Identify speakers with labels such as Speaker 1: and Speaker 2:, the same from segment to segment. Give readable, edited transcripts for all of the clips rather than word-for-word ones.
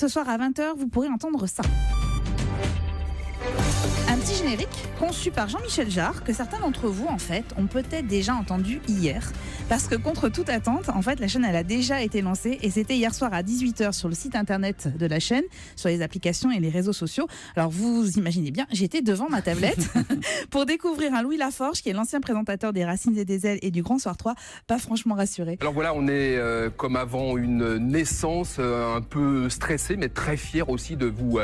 Speaker 1: ce soir à 20h, vous pourrez entendre ça. Un petit générique conçu par Jean-Michel Jarre que certains d'entre vous en fait ont peut-être déjà entendu hier parce que contre toute attente en fait la chaîne elle a déjà été lancée et c'était hier soir à 18h sur le site internet de la chaîne, sur les applications et les réseaux sociaux. Alors vous imaginez bien, j'étais devant ma tablette pour découvrir un Louis Laforge qui est l'ancien présentateur des Racines et des Ailes et du Grand Soir 3, pas franchement rassuré.
Speaker 2: Alors voilà, on est comme avant une naissance un peu stressé mais très fier aussi de vous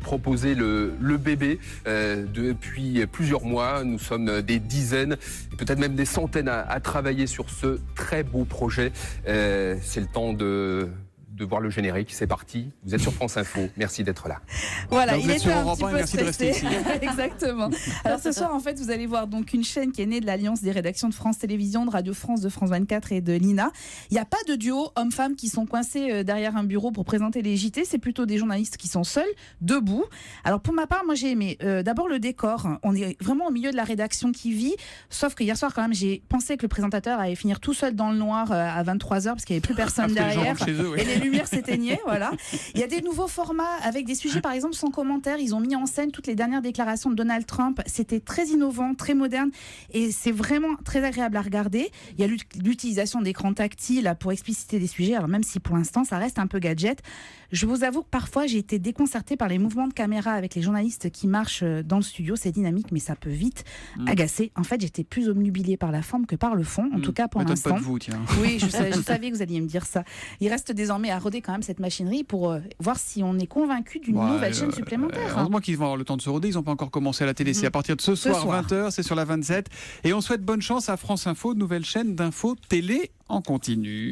Speaker 2: proposer le bébé. Depuis plusieurs mois, nous sommes des dizaines, peut-être même des centaines à travailler sur ce très beau projet. C'est le temps de voir le générique, c'est parti. Vous êtes sur France Info, merci d'être là.
Speaker 1: Voilà,
Speaker 3: donc
Speaker 1: il était un petit peu stressé. Exactement. Alors ce soir, en fait, vous allez voir donc une chaîne qui est née de l'alliance des rédactions de France Télévisions, de Radio France, de France 24 et de l'INA. Il n'y a pas de duo hommes-femmes qui sont coincés derrière un bureau pour présenter les JT, c'est plutôt des journalistes qui sont seuls, debout. Alors pour ma part, moi j'ai aimé d'abord le décor. On est vraiment au milieu de la rédaction qui vit, sauf que hier soir quand même, j'ai pensé que le présentateur allait finir tout seul dans le noir à 23h parce qu'il n'y avait plus personne derrière. Et les lumières s'éteignaient, voilà. Il y a des nouveaux formats avec des sujets par exemple sans commentaire. Ils ont mis en scène toutes les dernières déclarations de Donald Trump. C'était très innovant, très moderne et c'est vraiment très agréable à regarder. Il y a l'utilisation d'écrans tactiles pour expliciter des sujets, alors même si pour l'instant ça reste un peu gadget. Je vous avoue que parfois j'ai été déconcertée par les mouvements de caméra avec les journalistes qui marchent dans le studio. C'est dynamique mais ça peut vite agacer. En fait j'étais plus obnubilée par la forme que par le fond, en tout cas pour l'instant.
Speaker 3: Pas de vous, tiens.
Speaker 1: Oui, je savais que vous alliez me dire ça. Il reste désormais à roder quand même cette machinerie pour voir si on est convaincu d'une nouvelle chaîne supplémentaire.
Speaker 3: Heureusement qu'ils vont avoir le temps de se roder, ils n'ont pas encore commencé à la télé. C'est à partir de ce soir. 20h, c'est sur la 27. Et on souhaite bonne chance à France Info, nouvelle chaîne d'info télé en continu.